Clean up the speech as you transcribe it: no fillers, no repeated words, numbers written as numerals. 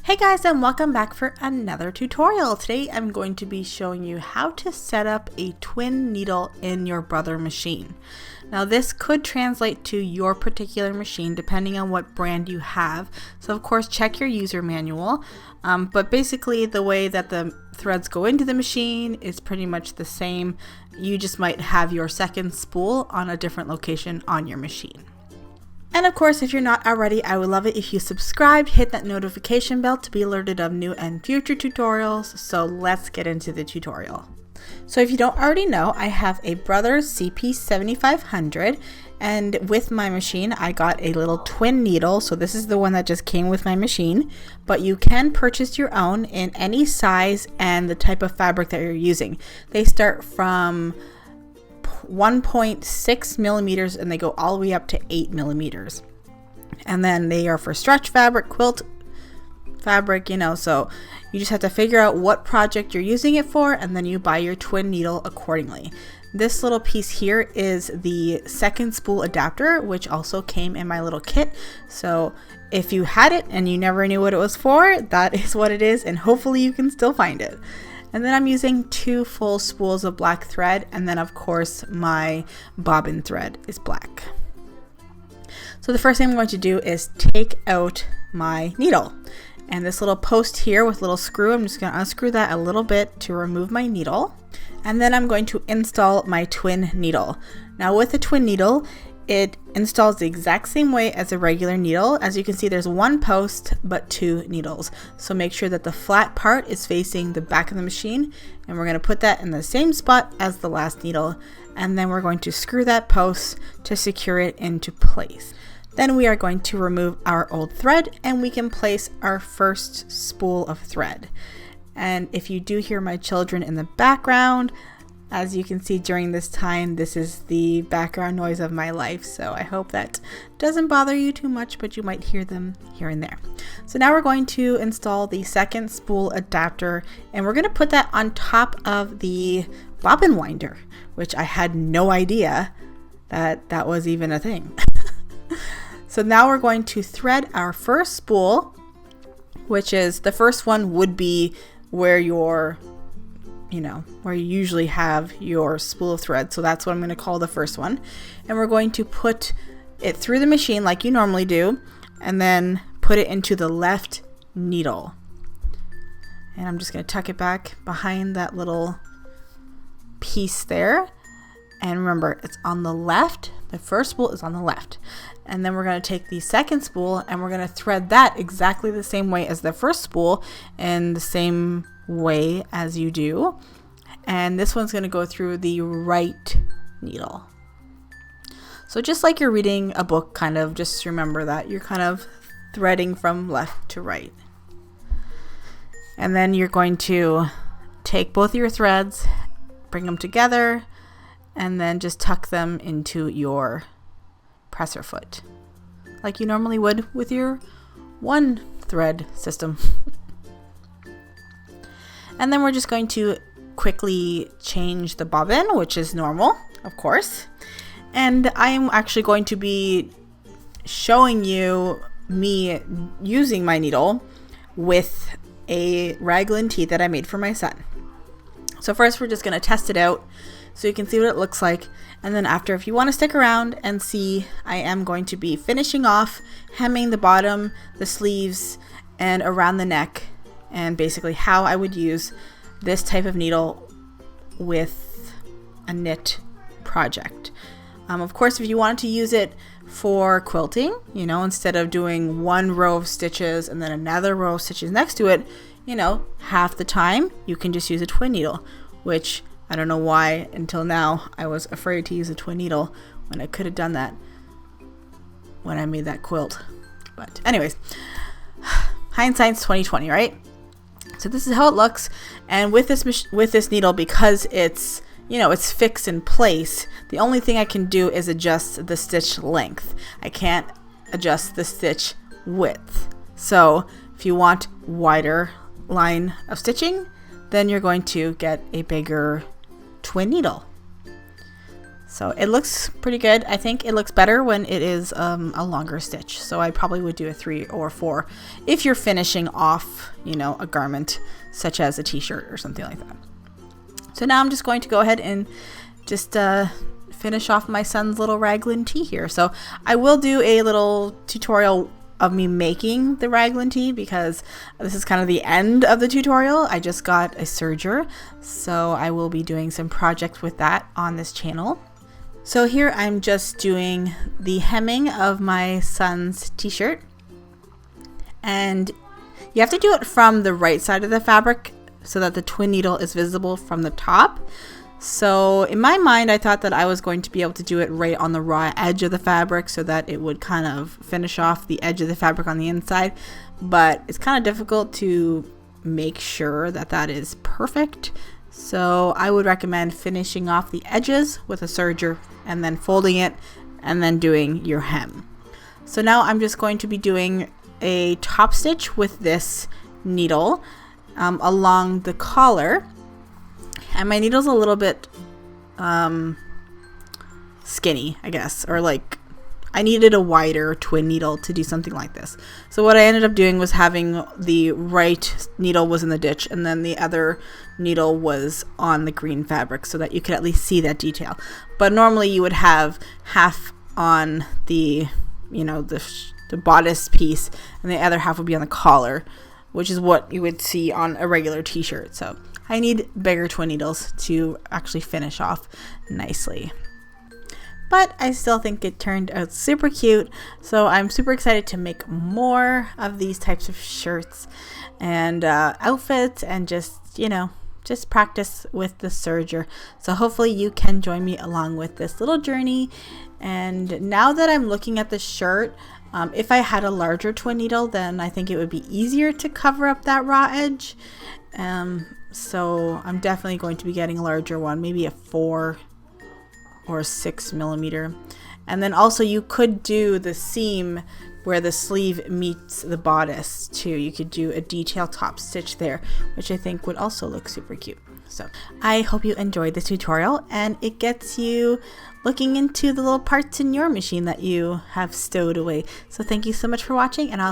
Hey guys, and welcome back for another tutorial. Today I'm going to be showing you how to set up a twin needle in your brother machine. Now this could translate to your particular machine depending on what brand you have. So of course check your user manual, but basically the way that the threads go into the machine is pretty much the same. You just might have your second spool on a different location on your machine. And of course, if you're not already, I would love it if you subscribed, hit that notification bell to be alerted of new and future tutorials. So let's get into the tutorial. So if you don't already know, I have a Brother CP7500, and with my machine, I got a little twin needle. So this is the one that just came with my machine, but you can purchase your own in any size and the type of fabric that you're using. They start from 1.6 millimeters and they go all the way up to 8 millimeters, and then they are for stretch fabric, quilt fabric, so you just have to figure out what project you're using it for, and then you buy your twin needle accordingly. This little piece here is the second spool adapter, which also came in my little kit. So if you had it and you never knew what it was for, that is what it is, and hopefully you can still find it. And then I'm using 2 full spools of black thread, and then of course my bobbin thread is black. So the first thing I'm going to do is take out my needle. And this little post here with little screw, I'm just going to unscrew that a little bit to remove my needle. And then I'm going to install my twin needle. Now with the twin needle, it installs the exact same way as a regular needle. As you can see, there's 1 post but 2 needles. So make sure that the flat part is facing the back of the machine, and we're going to put that in the same spot as the last needle, and then we're going to screw that post to secure it into place. Then we are going to remove our old thread, and we can place our first spool of thread. And if you do hear my children in the background, as you can see during this time, this is the background noise of my life, so I hope that doesn't bother you too much, but you might hear them here and there. So now we're going to install the second spool adapter, and we're going to put that on top of the bobbin winder, which I had no idea that that was even a thing. So now we're going to thread our first spool, which is the first one would be where your where you usually have your spool of thread. So that's what I'm going to call the first one. And we're going to put it through the machine like you normally do, and then put it into the left needle. And I'm just going to tuck it back behind that little piece there. And remember, it's on the left. The first spool is on the left. And then we're going to take the second spool and we're going to thread that exactly the same way as the first spool, and the same way as you do. And this one's going to go through the right needle. So just like you're reading a book, kind of, just remember that you're kind of threading from left to right. And then you're going to take both of your threads, bring them together, and then just tuck them into your presser foot like you normally would with your one thread system. And then we're just going to quickly change the bobbin, which is normal, of course. And I am actually going to be showing you me using my needle with a raglan tee that I made for my son. So first we're just going to test it out so you can see what it looks like. And then after, if you want to stick around and see, I am going to be finishing off hemming the bottom, the sleeves, and around the neck, and basically how I would use this type of needle with a knit project. Of course, if you wanted to use it for quilting, instead of doing 1 row of stitches and then another row of stitches next to it, half the time you can just use a twin needle, which I don't know why until now I was afraid to use a twin needle when I could have done that when I made that quilt. But anyways, hindsight's 2020, right? So this is how it looks. And with this needle, because it's it's fixed in place, the only thing I can do is adjust the stitch length. I can't adjust the stitch width. So if you want wider line of stitching, then you're going to get a bigger twin needle. So it looks pretty good. I think it looks better when it is a longer stitch. So I probably would do a 3 or 4 if you're finishing off, you know, a garment such as a t-shirt or something like that. So now I'm just going to go ahead and just finish off my son's little raglan tee here. So I will do a little tutorial of me making the raglan tee because this is kind of the end of the tutorial. I just got a serger, so I will be doing some projects with that on this channel. So here I'm just doing the hemming of my son's t-shirt, and you have to do it from the right side of the fabric so that the twin needle is visible from the top. So in my mind, I thought that I was going to be able to do it right on the raw edge of the fabric so that it would kind of finish off the edge of the fabric on the inside, but it's kind of difficult to make sure that that is perfect. So I would recommend finishing off the edges with a serger and then folding it and then doing your hem. So now I'm just going to be doing a top stitch with this needle along the collar, and my needle's a little bit skinny, I guess, or like I needed a wider twin needle to do something like this. So what I ended up doing was having the right needle was in the ditch and then the other needle was on the green fabric so that you could at least see that detail. But normally you would have half on the, you know, the bodice piece and the other half would be on the collar, which is what you would see on a regular t-shirt. So I need bigger twin needles to actually finish off nicely. But I still think it turned out super cute. So I'm super excited to make more of these types of shirts and outfits and just, you know, just practice with the serger. So hopefully you can join me along with this little journey. And now that I'm looking at the shirt, if I had a larger twin needle, then I think it would be easier to cover up that raw edge. So I'm definitely going to be getting a larger one, maybe a 4 or 6 millimeter. And then also you could do the seam where the sleeve meets the bodice too. You could do a detail top stitch there, which I think would also look super cute. So I hope you enjoyed this tutorial and it gets you looking into the little parts in your machine that you have stowed away. So thank you so much for watching, and I'll